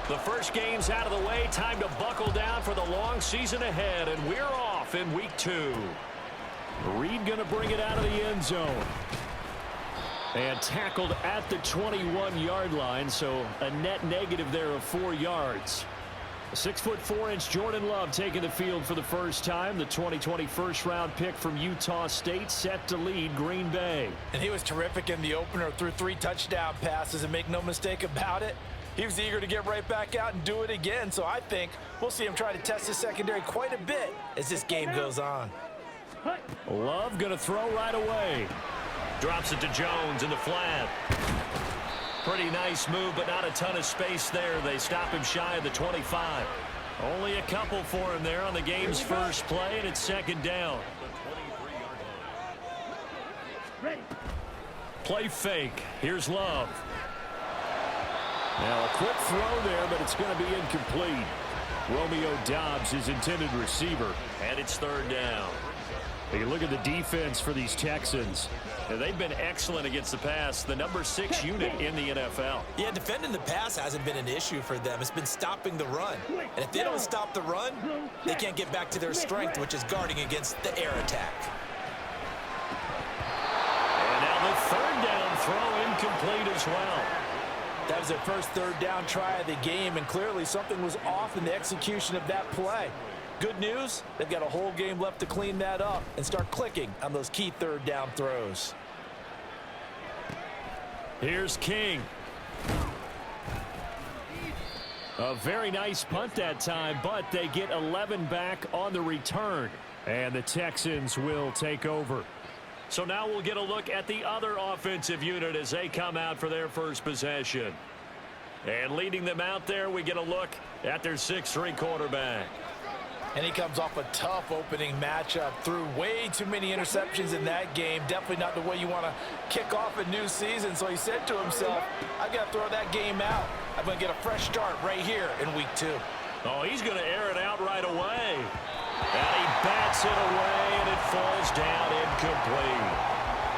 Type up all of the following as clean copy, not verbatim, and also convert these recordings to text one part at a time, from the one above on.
The first game's out of the way. Time to buckle down for the long season ahead, and we're off in week 2. Reed going to bring it out of the end zone. And tackled at the 21-yard line, so a net negative there of 4 yards. 6'4" Jordan Love taking the field for the first time. The 2020 first-round pick from Utah State set to lead Green Bay. And he was terrific in the opener, threw 3 touchdown passes, and make no mistake about it, he was eager to get right back out and do it again. So I think we'll see him try to test his secondary quite a bit as this game goes on. Love going to throw right away. Drops it to Jones in the flat. Pretty nice move, but not a ton of space there. They stop him shy of the 25. Only a couple for him there on the game's first play, and it's second down. Play fake. Here's Love. Now a quick throw there, but it's going to be incomplete. Romeo Doubs, his intended receiver, and it's third down. You look at the defense for these Texans. And they've been excellent against the pass, the number 6 unit in the NFL. Yeah, defending the pass hasn't been an issue for them. It's been stopping the run. And if they don't stop the run, they can't get back to their strength, which is guarding against the air attack. And now the third down throw incomplete as well. That was their first third down try of the game, and clearly something was off in the execution of that play. Good news, they've got a whole game left to clean that up and start clicking on those key third down throws. Here's King. A very nice punt that time, but they get 11 back on the return. And the Texans will take over. So now we'll get a look at the other offensive unit as they come out for their first possession. And leading them out there, we get a look at their 6'3" quarterback. And he comes off a tough opening matchup. Threw way too many interceptions in that game. Definitely not the way you want to kick off a new season. So he said to himself, I've got to throw that game out. I'm going to get a fresh start right here in week 2. Oh, he's going to air it out right away. And he bats it away, and it falls down incomplete.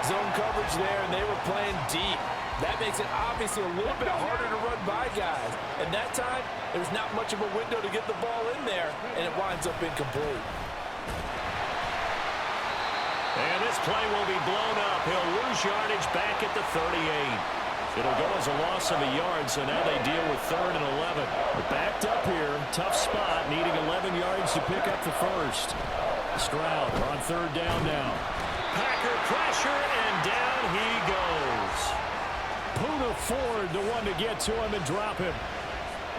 Zone coverage there, and they were playing deep. That makes it obviously a little bit harder to run by guys. And that time, there was not much of a window to get the ball in there, and it winds up incomplete. And this play will be blown up. He'll lose yardage back at the 38. It'll go as a loss of a yard, so now they deal with 3rd and 11. They're backed up here. Tough spot, needing 11 yards to pick up the first. Stroud on 3rd down now. Packer pressure, and down he goes. Poona Ford, the one to get to him and drop him.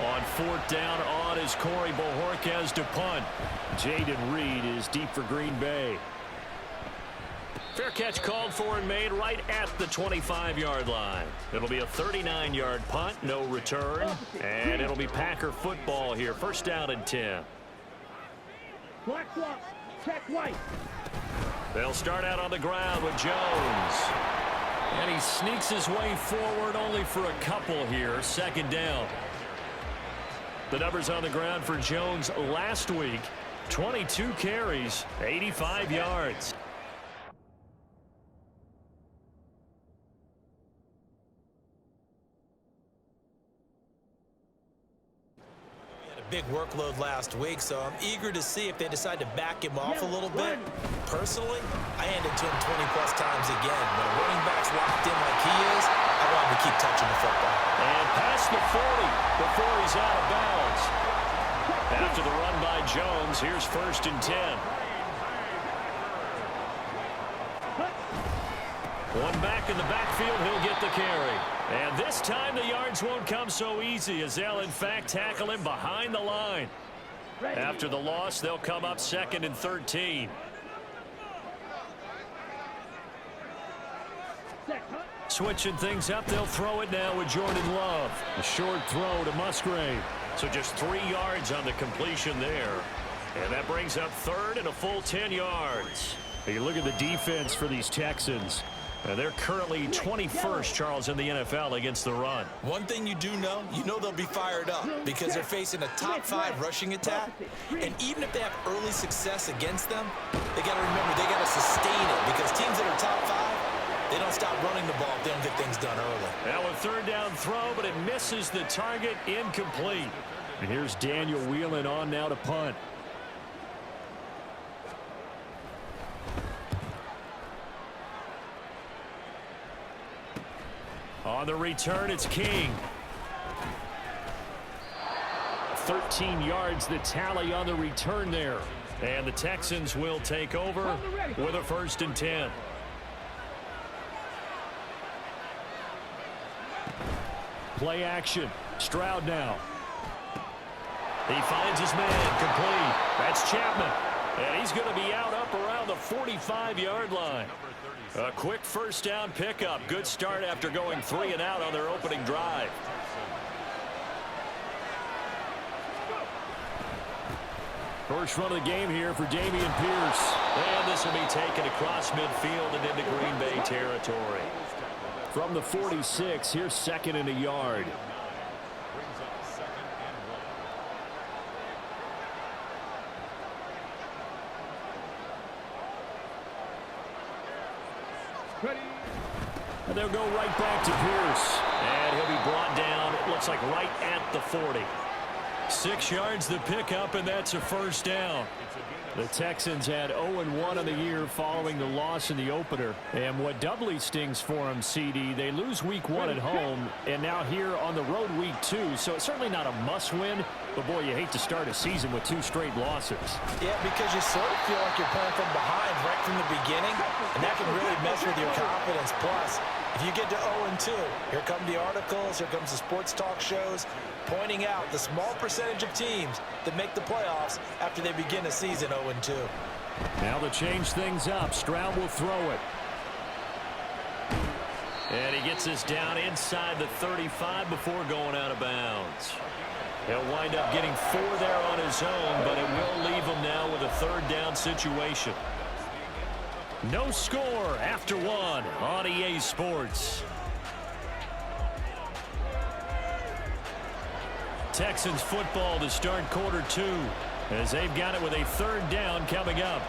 On 4th down on is Corey Bojorquez to punt. Jaden Reed is deep for Green Bay. Fair catch called for and made right at the 25-yard line. It'll be a 39-yard punt, no return. And it'll be Packer football here. First down and 10. Black block, check white. They'll start out on the ground with Jones. And he sneaks his way forward only for a couple here. Second down. The numbers on the ground for Jones last week. 22 carries, 85 yards. Big workload last week, so I'm eager to see if they decide to back him off a little bit. Personally, I hand it to him 20-plus times again. When a running back's locked in like he is, I want him to keep touching the football. And past the 40 before he's out of bounds. After the run by Jones, here's 1st and 10. One back in the backfield, he'll get the carry. And this time the yards won't come so easy as they'll in fact tackle him behind the line. After the loss, they'll come up 2nd and 13. Switching things up, they'll throw it now with Jordan Love. A short throw to Musgrave. So just 3 yards on the completion there. And that brings up 3rd and a full 10 yards. You look at the defense for these Texans. They're currently 21st, Charles, in the NFL against the run. One thing you do know, they'll be fired up because they're facing a top 5 rushing attack. And even if they have early success against them, they got to remember they got to sustain it because teams that are top 5, They don't stop running the ball if they don't get things done early. Now a third down throw, but it misses the target, incomplete. And here's Daniel Whelan on now to punt. On the return, it's King. 13 yards the tally on the return there. And the Texans will take over with a 1st and 10. Play action. Stroud now. He finds his man complete. That's Chapman. And he's going to be out up around the 45-yard line. A quick 1st down pickup. Good start after going 3 and out on their opening drive. First run of the game here for Dameon Pierce. And this will be taken across midfield and into Green Bay territory. From the 46, here's 2nd and a yard. And they'll go right back to Pierce. And he'll be brought down, it looks like right at the 40. 6 yards the pickup, and that's a 1st down. The Texans had 0-1 on the year following the loss in the opener. And what doubly stings for them, CD, they lose week 1 at home, and now here on the road week 2. So it's certainly not a must-win, but boy, you hate to start a season with 2 straight losses. Yeah, because you sort of feel like you're playing from behind right from the beginning, and that can really mess with your confidence. Plus, if you get to 0-2, here come the articles, here comes the sports talk shows, pointing out the small percentage of teams that make the playoffs after they begin a season 0-2. Now to change things up, Stroud will throw it. And he gets this down inside the 35 before going out of bounds. He'll wind up getting 4 there on his own, but it will leave him now with a 3rd down situation. No score after 1 on EA Sports. Texans football to start quarter 2 as they've got it with a 3rd down coming up.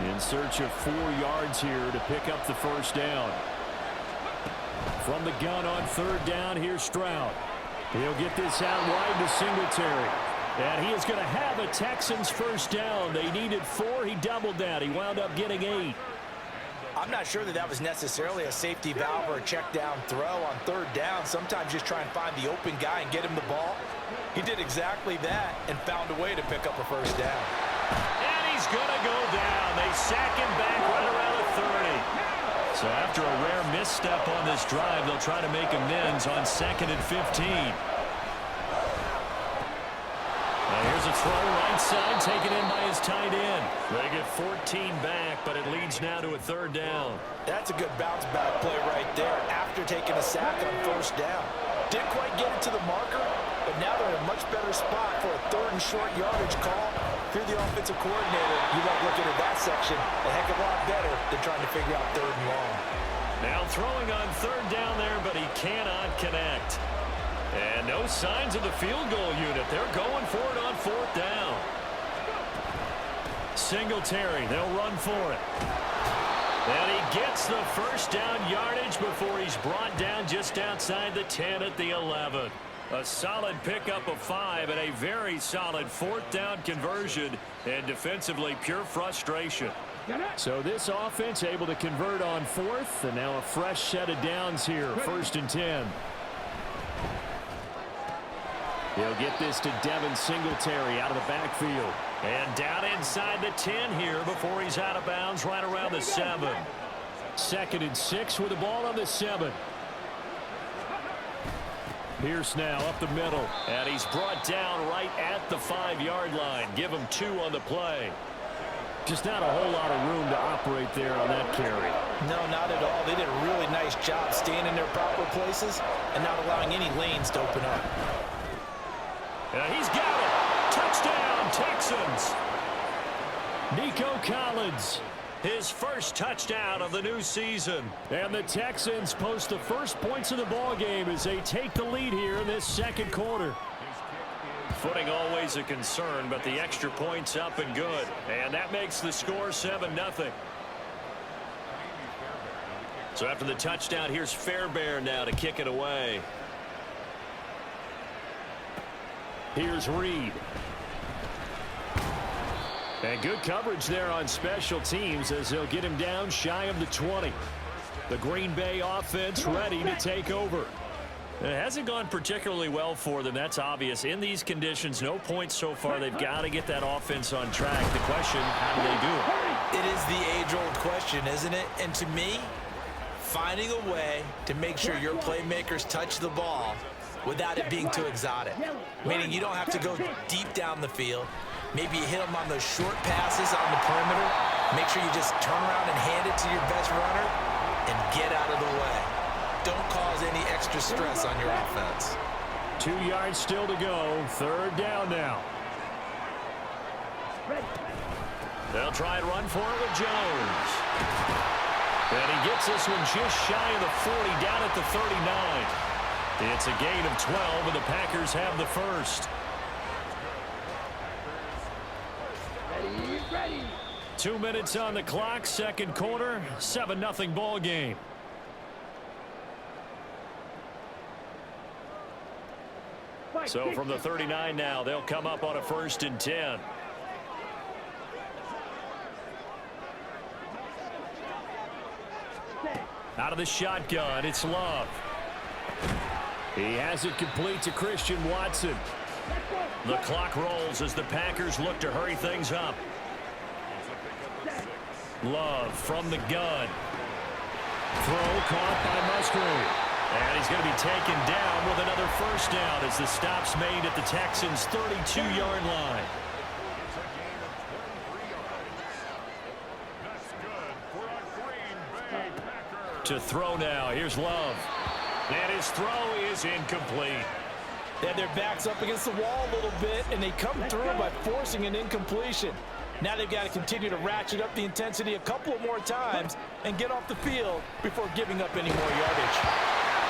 In search of 4 yards here to pick up the 1st down. From the gun on 3rd down, here's Stroud. He'll get this out wide to Singletary. And he is going to have a Texans 1st down. They needed 4. He doubled that. He wound up getting 8. I'm not sure that that was necessarily a safety valve or a check down throw on 3rd down. Sometimes just try and find the open guy and get him the ball. He did exactly that and found a way to pick up a 1st down. And he's going to go down. They sack him back right around the 30. So after a rare misstep on this drive, they'll try to make amends on 2nd and 15. Here's a throw right side, taken in by his tight end. They get 14 back, but it leads now to a 3rd down. That's a good bounce back play right there after taking a sack on 1st down. Didn't quite get it to the marker, but now they're in a much better spot for a 3rd and short yardage call. If you're the offensive coordinator, you like looking at that section a heck of a lot better than trying to figure out 3rd and long. Now throwing on 3rd down there, but he cannot connect. And no signs of the field goal unit. They're going for it on 4th down. Singletary, they'll run for it. And he gets the 1st down yardage before he's brought down just outside the 10 at the 11. A solid pickup of 5 and a very solid 4th down conversion. And defensively, pure frustration. So this offense able to convert on 4th, and now a fresh set of downs here, 1st and 10. He'll get this to Devin Singletary out of the backfield. And down inside the 10 here before he's out of bounds right around the 7. 2nd and 6 with the ball on the 7. Pierce now up the middle. And he's brought down right at the 5-yard line. Give him 2 on the play. Just not a whole lot of room to operate there on that carry. No, not at all. They did a really nice job staying in their proper places and not allowing any lanes to open up. He's got it. Touchdown, Texans. Nico Collins, his first touchdown of the new season. And the Texans post the first points of the ball game as they take the lead here in this 2nd quarter. Footing always a concern, but the extra point's up and good. And that makes the score 7-0. So after the touchdown, here's Fairbairn now to kick it away. Here's Reed. And good coverage there on special teams as they'll get him down shy of the 20. The Green Bay offense ready to take over. It hasn't gone particularly well for them. That's obvious. In these conditions, no points so far. They've got to get that offense on track. The question, how do they do it? It is the age-old question, isn't it? And to me, finding a way to make sure your playmakers touch the ball without it being too exotic. Meaning you don't have to go deep down the field. Maybe you hit them on those short passes on the perimeter. Make sure you just turn around and hand it to your best runner and get out of the way. Don't cause any extra stress on your offense. 2 yards still to go. Third down now. They'll try and run for it with Jones. And he gets this one just shy of the 40, down at the 39. It's a gain of 12, and the Packers have the first. Ready. 2 minutes on the clock, second quarter, 7-0 ball game. So from the 39 now, they'll come up on a 1st and 10. Out of the shotgun, it's Love. He has it complete to Christian Watson. The clock rolls as the Packers look to hurry things up. Love from the gun. Throw caught by Musgrave. And he's going to be taken down with another first down as the stop's made at the Texans' 32-yard line. To throw now. Here's Love. And his throw is incomplete. They had their backs up against the wall a little bit, and they come through by forcing an incompletion. Now they've got to continue to ratchet up the intensity a couple of more times and get off the field before giving up any more yardage.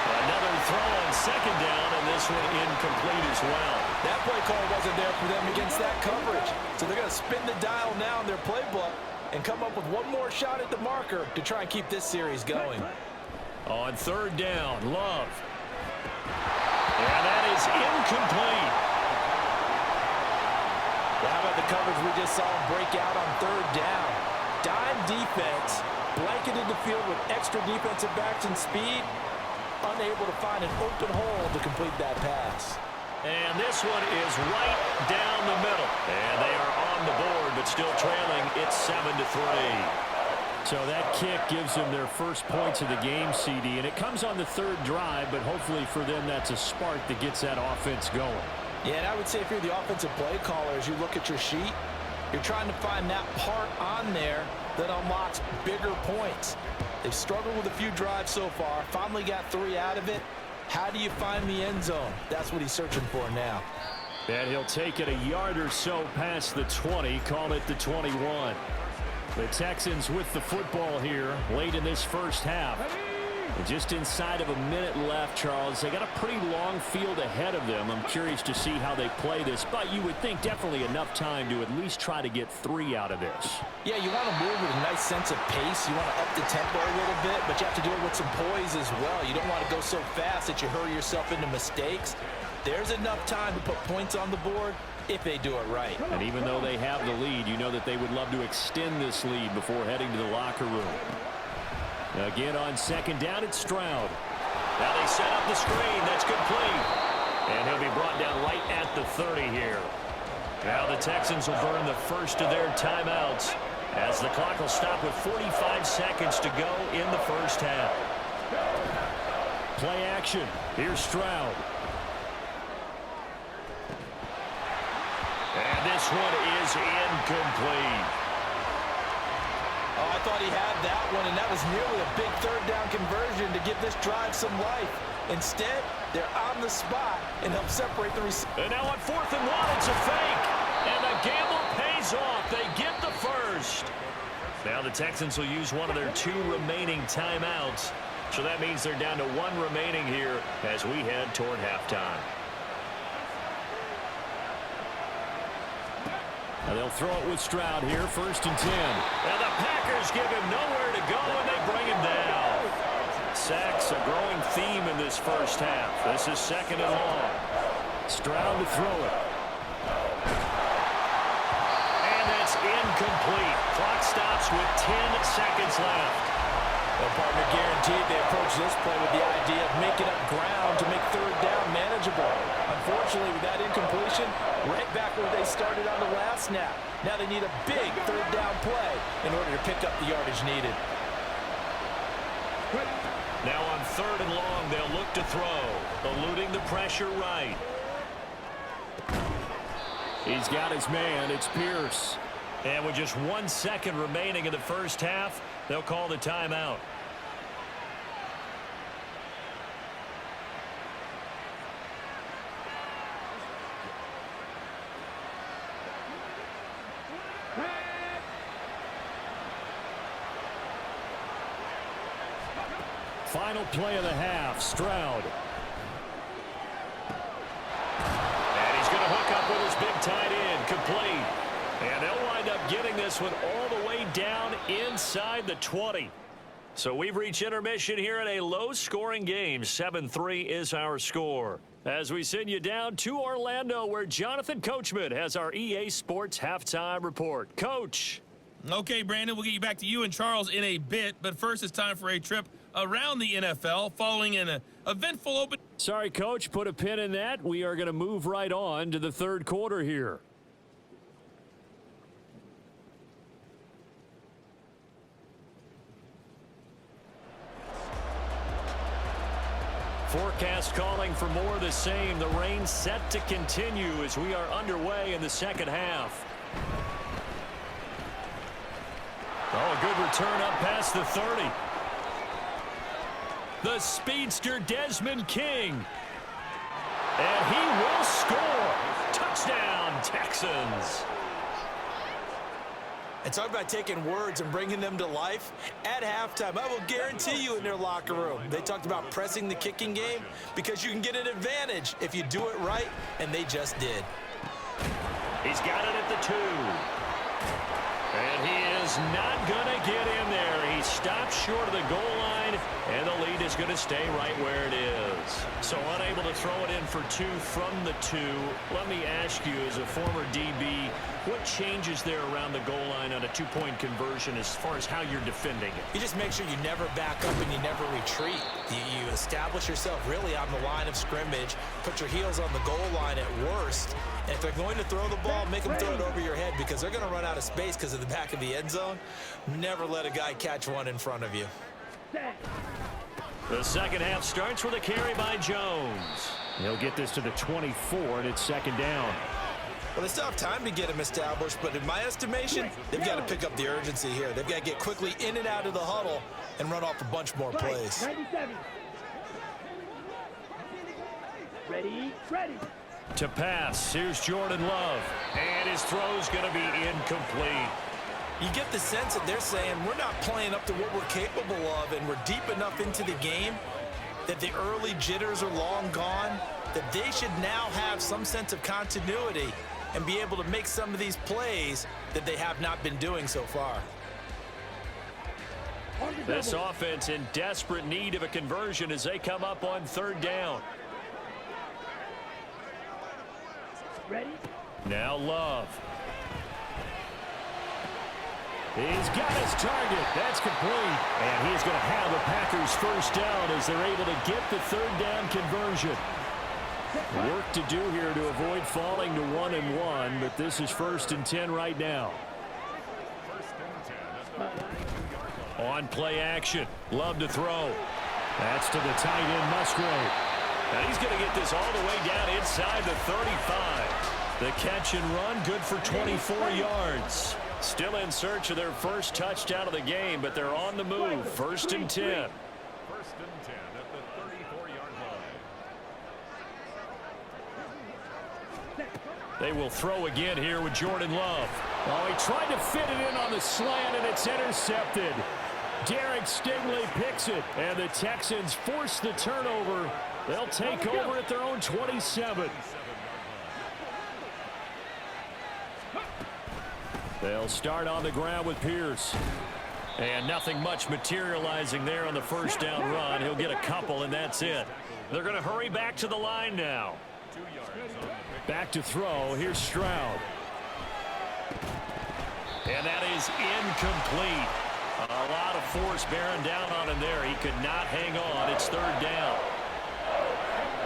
Another throw on second down, and this one incomplete as well. That play call wasn't there for them against that coverage. So they're going to spin the dial now in their playbook and come up with one more shot at the marker to try and keep this series going. On third down, Love. And that is incomplete. Well, how about the coverage we just saw him break out on third down? Dime defense, blanketed the field with extra defensive backs and speed, unable to find an open hole to complete that pass. And this one is right down the middle. And they are on the board, but still trailing. It's 7-3. So that kick gives them their first points of the game, CD. And it comes on the third drive, but hopefully for them that's a spark that gets that offense going. Yeah, and I would say if you're the offensive play caller, as you look at your sheet, you're trying to find that part on there that unlocks bigger points. They've struggled with a few drives so far, finally got 3 out of it. How do you find the end zone? That's what he's searching for now. And he'll take it a yard or so past the 20, call it the 21. The Texans with the football here late in this first half. And just inside of a minute left, Charles. They got a pretty long field ahead of them. I'm curious to see how they play this, but you would think definitely enough time to at least try to get 3 out of this. Yeah, you want to move with a nice sense of pace. You want to up the tempo a little bit, but you have to do it with some poise as well. You don't want to go so fast that you hurry yourself into mistakes. There's enough time to put points on the board if they do it right. And even though they have the lead, you know that they would love to extend this lead before heading to the locker room. Again on second down, it's Stroud. Now they set up the screen. That's complete. And he'll be brought down right at the 30 here. Now the Texans will burn the first of their timeouts as the clock will stop with 45 seconds to go in the first half. Play action. Here's Stroud. And this one is incomplete. Oh, I thought he had that one, and that was nearly a big third down conversion to give this drive some life. Instead, they're on the spot and help separate the receiver. And now on 4th and 1, it's a fake. And the gamble pays off. They get the first. Now the Texans will use one of their 2 remaining timeouts. So that means they're down to 1 remaining here as we head toward halftime. And they'll throw it with Stroud here, 1st and 10. And the Packers give him nowhere to go, and they bring him down. Sacks, a growing theme in this first half. This is 2nd and long. Stroud to throw it. And that's incomplete. Clock stops with 10 seconds left. Well, partner, guaranteed they approach this play with the idea of making up ground to make 3rd down manageable. Unfortunately, with that incompletion, right back where they started on the last snap. Now they need a big 3rd down play in order to pick up the yardage needed. Now on 3rd and long, they'll look to throw, eluding the pressure right. He's got his man. It's Pierce. And with just 1 second remaining in the first half, they'll call the timeout. Final play of the half, Stroud. And he's going to hook up with his big tight end, complete. And they'll wind up getting this one all the way down inside the 20. So we've reached intermission here in a low-scoring game. 7-3 is our score. As we send you down to Orlando, where Jonathan Coachman has our EA Sports halftime report. Coach. Okay, Brandon, we'll get you back to you and Charles in a bit. But first, it's time for a trip around the NFL following an eventful open. Sorry, Coach, put a pin in that. We are going to move right on to the 3rd quarter here. Forecast calling for more of the same. The rain set to continue as we are underway in the 2nd half. Oh, a good return up past the 30. The speedster Desmond King. And he will score. Touchdown, Texans. And talk about taking words and bringing them to life. At halftime, I will guarantee you in their locker room, they talked about pressing the kicking game because you can get an advantage if you do it right, and they just did. He's got it at the 2. And he is not going to get in there. He stops short of the goal line, and the lead is going to stay right where it is. So unable to throw it in for 2 from the 2. Let me ask you, as a former DB, what changes there around the goal line on a 2-point conversion as far as how you're defending it? You just make sure you never back up and you never retreat. You establish yourself really on the line of scrimmage, put your heels on the goal line at worst. And if they're going to throw the ball, make them throw it over your head because they're going to run out of space because of the back of the end zone. Never let a guy catch one in front of you. The 2nd half starts with a carry by Jones. He'll get this to the 24, and it's 2nd down. Well, they still have time to get him established, but in my estimation, they've got to pick up the urgency here. They've got to get quickly in and out of the huddle and run off a bunch more plays. 97. Ready. To pass, here's Jordan Love. And his throw's going to be incomplete. You get the sense that they're saying we're not playing up to what we're capable of, and we're deep enough into the game that the early jitters are long gone, that they should now have some sense of continuity and be able to make some of these plays that they have not been doing so far. This offense in desperate need of a conversion as they come up on 3rd down. Ready. Now Love. He's got his target. That's complete. And he's going to have the Packers 1st down as they're able to get the 3rd down conversion. Work to do here to avoid falling to 1-1, but this is 1st and 10 right now. On play action. Love to throw. That's to the tight end, Musgrave. And he's going to get this all the way down inside the 35. The catch and run, good for 24 yards. Still in search of their first touchdown of the game, but they're on the move. 1st and 10. 1st and 10 at the 34-yard line. They will throw again here with Jordan Love. Oh, he tried to fit it in on the slant, and it's intercepted. Derek Stingley picks it, and the Texans force the turnover. They'll take over at their own 27. They'll start on the ground with Pierce. And nothing much materializing there on the first down run. He'll get a couple, and that's it. They're going to hurry back to the line now. Back to throw. Here's Stroud. And that is incomplete. A lot of force bearing down on him there. He could not hang on. It's third down.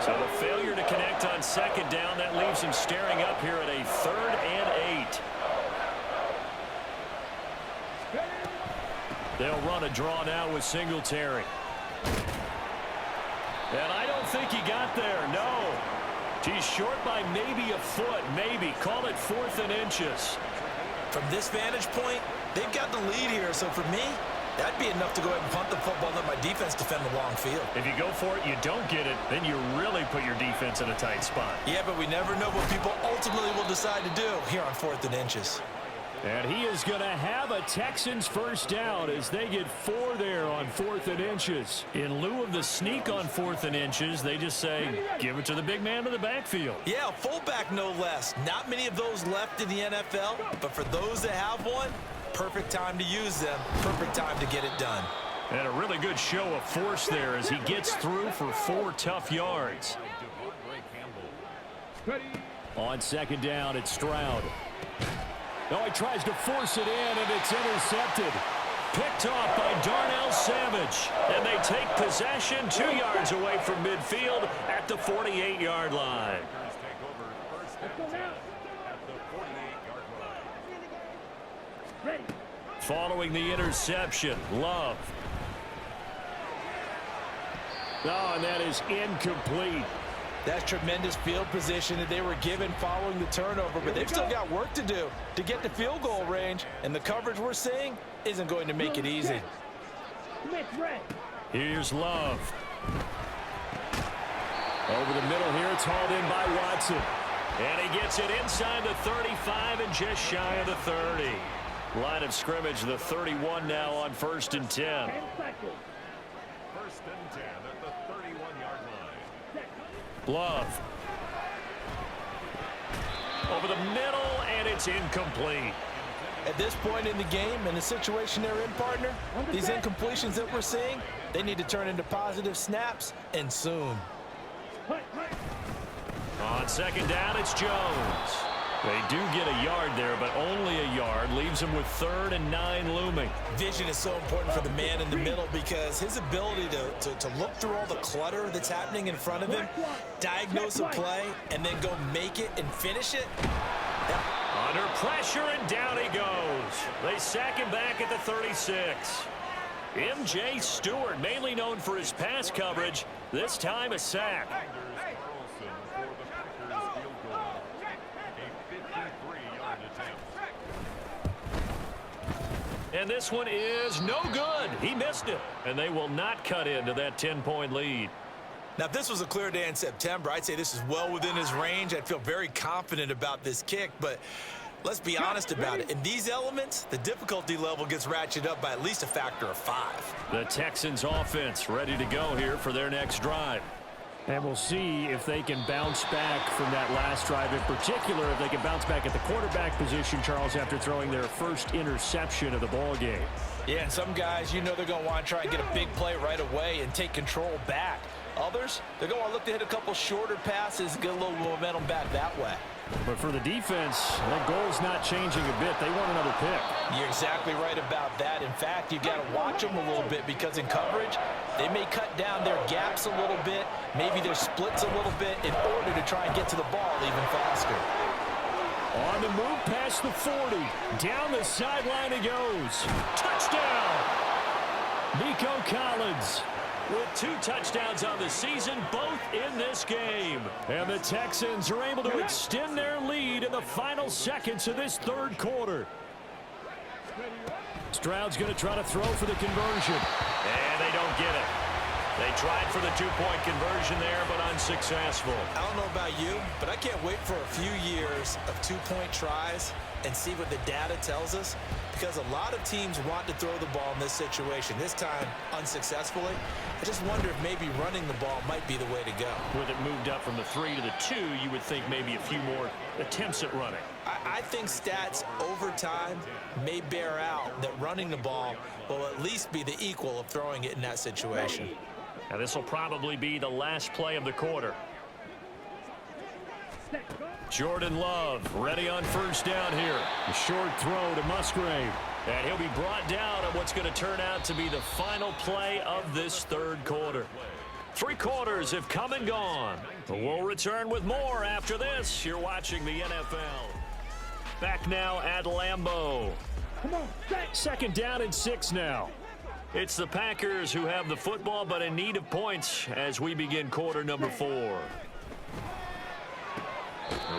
So the failure to connect on second down, that leaves him staring up here at a 3rd and 8. They'll run a draw now with Singletary. And I don't think he got there, no. He's short by maybe a foot, maybe. Call it 4th and inches. From this vantage point, they've got the lead here, so for me, that'd be enough to go ahead and punt the football and let my defense defend the long field. If you go for it, you don't get it, then you really put your defense in a tight spot. Yeah, but we never know what people ultimately will decide to do here on 4th and inches. And he is going to have a Texans first down as they get 4 there on 4th and inches. In lieu of the sneak on 4th and inches, they just say, give it to the big man in the backfield. Yeah, a fullback no less. Not many of those left in the NFL, but for those that have one, perfect time to use them, perfect time to get it done. And a really good show of force there as he gets through for 4 tough yards. On second down, it's Stroud. Oh, he tries to force it in, and it's intercepted. Picked off by Darnell Savage. And they take possession 2 yards away from midfield at the 48-yard line. Ready. Following the interception, Love. Oh, and that is incomplete. That's tremendous field position that they were given following the turnover, but they've still got work to do to get to field goal range, and the coverage we're seeing isn't going to make it easy. Here's Love. Over the middle here, it's hauled in by Watson. And he gets it inside the 35 and just shy of the 30. Line of scrimmage, the 31 now on 1st and 10. 1st and 10 at the 31-yard line. Love. Over the middle, and it's incomplete. At this point in the game, and the situation they're in, partner, these incompletions that we're seeing, they need to turn into positive snaps, and soon. On second down, it's Jones. They do get a yard there, but only a yard. Leaves them with 3rd and 9 looming. Vision is so important for the man in the middle because his ability to look through all the clutter that's happening in front of him, diagnose a play, and then go make it and finish it. Under pressure, and down he goes. They sack him back at the 36. M.J. Stewart, mainly known for his pass coverage, this time a sack. And this one is no good. He missed it. And they will not cut into that 10-point lead. Now, if this was a clear day in September, I'd say this is well within his range. I'd feel very confident about this kick, but let's be honest about it. In these elements, the difficulty level gets ratcheted up by at least a factor of 5. The Texans offense ready to go here for their next drive. And we'll see if they can bounce back from that last drive, in particular if they can bounce back at the quarterback position, Charles, after throwing their first interception of the ball game. Yeah, and some guys, you know they're going to want to try and get a big play right away and take control back. Others, they're going to want to look to hit a couple shorter passes and get a little momentum back that way. But for the defense, that goal's not changing a bit. They want another pick. You're exactly right about that. In fact, you've got to watch them a little bit because in coverage, they may cut down their gaps a little bit, maybe their splits a little bit in order to try and get to the ball even faster. On the move past the 40. Down the sideline he goes. Touchdown! Nico Collins with 2 touchdowns on the season, both in this game. And the Texans are able to extend their lead in the final seconds of this 3rd quarter. Stroud's going to try to throw for the conversion. And they don't get it. They tried for the 2-point conversion there, but unsuccessful. I don't know about you, but I can't wait for a few years of 2-point tries and see what the data tells us? Because a lot of teams want to throw the ball in this situation, this time unsuccessfully. I just wonder if maybe running the ball might be the way to go. With it moved up from the 3 to the 2, you would think maybe a few more attempts at running. I think stats over time may bear out that running the ball will at least be the equal of throwing it in that situation. Now this will probably be the last play of the quarter. Jordan Love ready on first down here. A short throw to Musgrave. And he'll be brought down on what's going to turn out to be the final play of this third quarter. 3 quarters have come and gone. We'll return with more after this. You're watching the NFL. Back now at Lambeau. Second down and 6 now. It's the Packers who have the football but in need of points as we begin quarter number 4.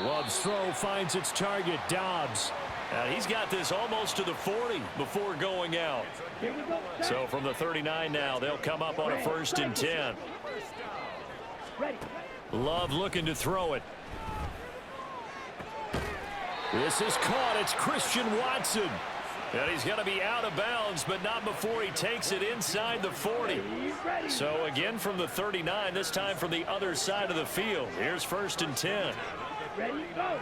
Love's throw finds its target, Dobbs. He's got this almost to the 40 before going out. So from the 39 now, they'll come up on a 1st and 10. Love looking to throw it. This is caught. It's Christian Watson. And he's going to be out of bounds, but not before he takes it inside the 40. So again from the 39, this time from the other side of the field. Here's 1st and 10. Ready, go.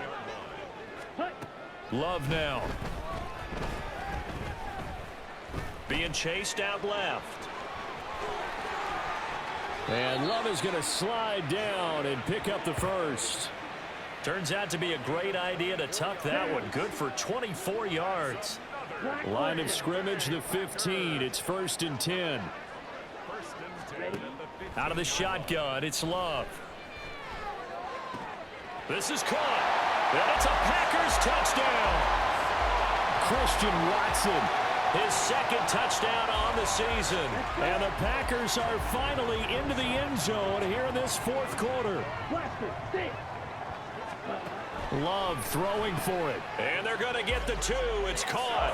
Love now. Being chased out left. And Love is going to slide down and pick up the 1st. Turns out to be a great idea to tuck that one. Good for 24 yards. Line of scrimmage, the 15. It's 1st and 10. Out of the shotgun, it's Love. This is caught. And it's a Packers touchdown. Christian Watson, his 2nd touchdown on the season. And the Packers are finally into the end zone here in this 4th quarter. Love throwing for it. And they're going to get the 2. It's caught.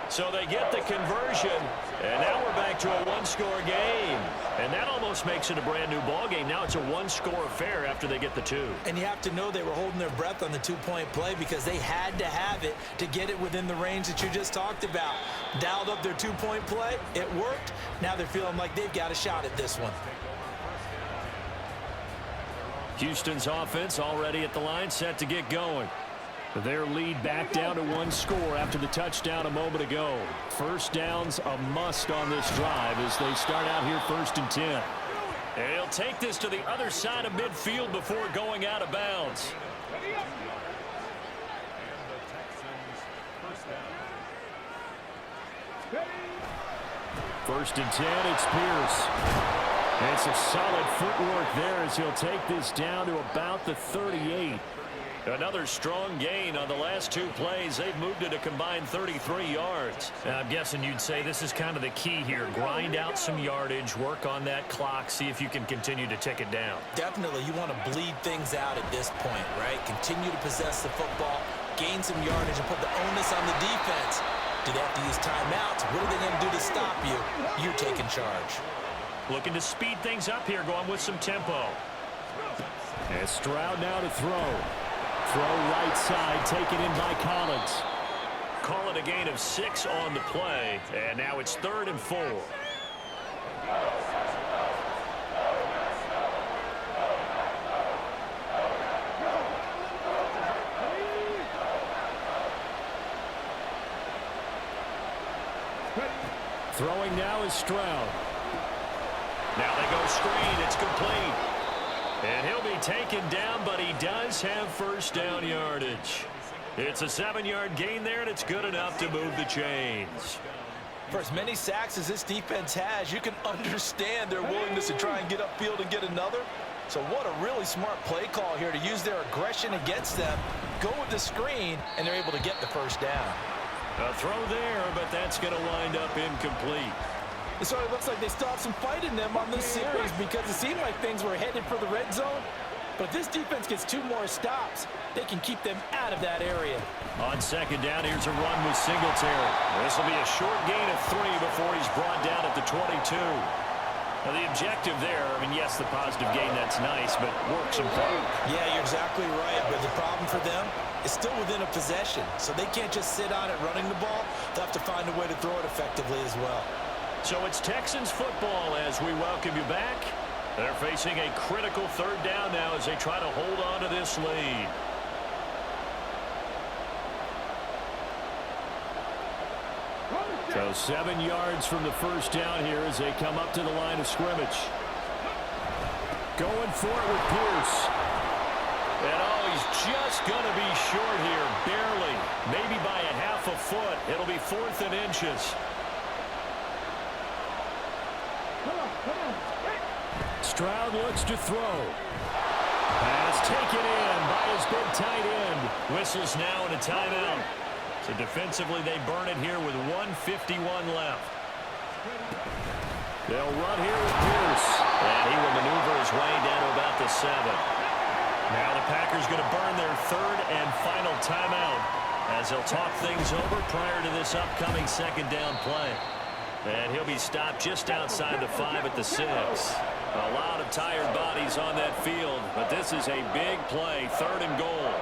So they get the conversion. And now we're back to a 1-score game. And that almost makes it a brand-new ball game. Now it's a 1-score affair after they get the 2. And you have to know they were holding their breath on the 2-point play because they had to have it to get it within the range that you just talked about. Dialed up their 2-point play. It worked. Now they're feeling like they've got a shot at this one. Houston's offense already at the line, set to get going. Their lead back down to 1 score after the touchdown a moment ago. First down's a must on this drive as they start out here 1st and 10. And he'll take this to the other side of midfield before going out of bounds. First and 10, it's Pierce. And it's a solid footwork there as he'll take this down to about the 38. Another strong gain on the last 2 plays. They've moved it a combined 33 yards. Now, I'm guessing you'd say this is kind of the key here. Grind out some yardage, work on that clock, see if you can continue to tick it down. Definitely, you want to bleed things out at this point, right? Continue to possess the football, gain some yardage, and put the onus on the defense. Do they have to use timeouts? What are they going to do to stop you? You're taking charge. Looking to speed things up here, going with some tempo. And Stroud now to throw. Throw right side, taken in by Collins. Call it a gain of 6 on the play, and now it's 3rd and 4. Throwing now is Stroud. Now they go screen, it's complete. And he'll be taken down, but he does have first down yardage. It's a 7-yard gain there, and it's good enough to move the chains. For as many sacks as this defense has, you can understand their willingness to try and get upfield and get another. So what a really smart play call here to use their aggression against them, go with the screen, and they're able to get the first down. A throw there, but that's going to wind up incomplete. It sort of looks like they still have some fight in them on this series because it seemed like things were headed for the red zone. But if this defense gets 2 more stops, they can keep them out of that area. On 2nd down, here's a run with Singletary. This will be a short gain of 3 before he's brought down at the 22. Now, the objective there, I mean, yes, the positive gain, that's nice, but work some part. Yeah, you're exactly right, but the problem for them is still within a possession, so they can't just sit on it running the ball. They'll have to find a way to throw it effectively as well. So it's Texans football as we welcome you back. They're facing a critical third down now as they try to hold on to this lead. So 7 yards from the first down here as they come up to the line of scrimmage. Going for it with Pierce. And oh, he's just going to be short here, barely. Maybe by a half a foot. It'll be 4th and inches. Stroud looks to throw. Pass taken in by his big tight end. Whistles now and a timeout. So defensively, they burn it here with 1:51 left. They'll run here with Pierce. And he will maneuver his way down to about the 7. Now the Packers going to burn their 3rd and final timeout as they'll talk things over prior to this upcoming 2nd down play. And he'll be stopped just outside the 5 at the 6. A lot of tired bodies on that field, but this is a big play, 3rd and goal.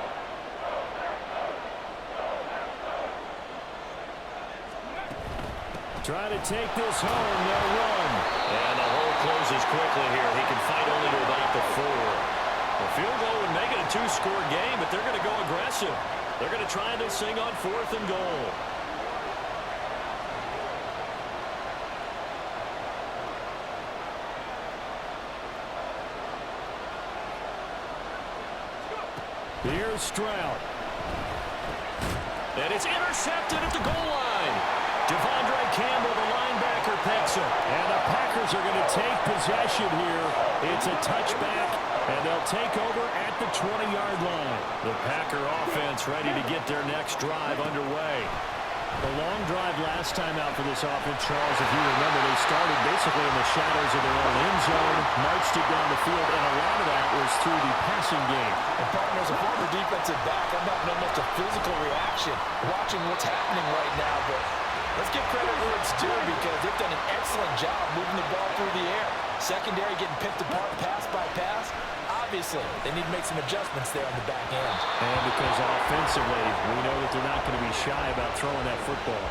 Try to take this home, they'll run. And the hole closes quickly here. He can fight only to about the 4. The field goal would make it a 2-score game, but they're going to go aggressive. They're going to try this thing on 4th and goal. Here's Stroud. And it's intercepted at the goal line. Devondre Campbell, the linebacker, picks him. And the Packers are going to take possession here. It's a touchback, and they'll take over at the 20-yard line. The Packer offense ready to get their next drive underway. The long drive last time out for this offense, Charles, if you remember, they started basically in the shadows of their own end zone, marched it down the field, and a lot of that was through the passing game. And partner, as a former defensive back, I'm not known much a physical reaction watching what's happening right now, but let's give credit where it's due because they've done an excellent job moving the ball through the air. Secondary getting picked apart pass by pass. Obviously, they need to make some adjustments there on the back end. And because offensively, we know that they're not going to be shy about throwing that football.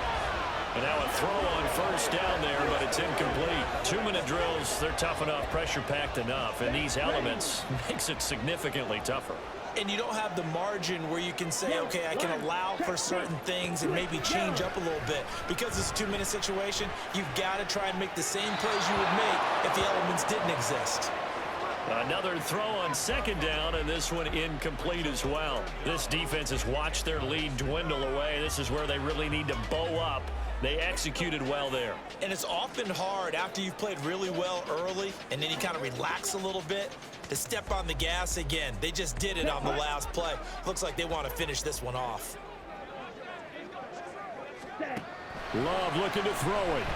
And now a throw on 1st down there, but it's incomplete. 2-minute drills, they're tough enough, pressure-packed enough, and these elements makes it significantly tougher. And you don't have the margin where you can say, okay, I can allow for certain things and maybe change up a little bit. Because it's a 2-minute situation, you've got to try and make the same plays you would make if the elements didn't exist. Another throw on 2nd down, and this one incomplete as well. This defense has watched their lead dwindle away. This is where they really need to bow up. They executed well there. And it's often hard after you've played really well early and then you kind of relax a little bit to step on the gas again. They just did it on the last play. Looks like they want to finish this one off. Love looking to throw it.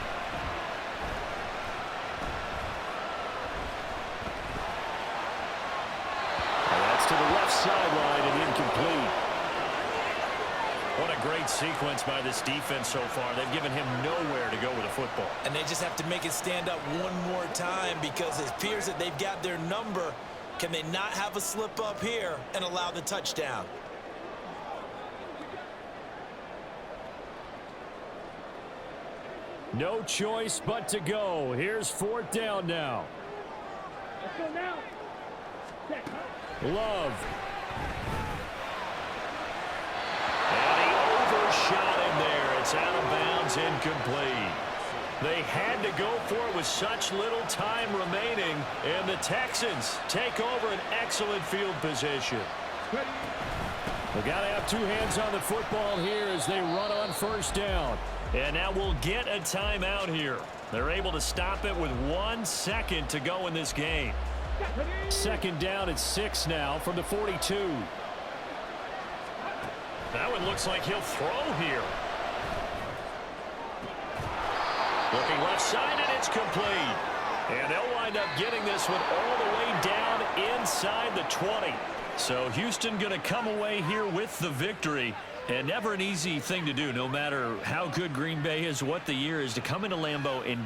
To the left sideline and incomplete. What a great sequence by this defense so far. They've given him nowhere to go with the football. And they just have to make it stand up one more time because it appears that they've got their number. Can they not have a slip up here and allow the touchdown? No choice but to go. Here's 4th down now. Let's go now. Set. Love. And he overshot him there. It's out of bounds, incomplete. They had to go for it with such little time remaining, and the Texans take over an excellent field position. They've got to have 2 hands on the football here as they run on 1st down. And now we'll get a timeout here. They're able to stop it with 1 second to go in this game. 2nd down at 6 now from the 42. That one looks like he'll throw here. Looking left side, and it's complete. And they'll wind up getting this one all the way down inside the 20. So Houston going to come away here with the victory. And never an easy thing to do, no matter how good Green Bay is, what the year is, to come into Lambeau and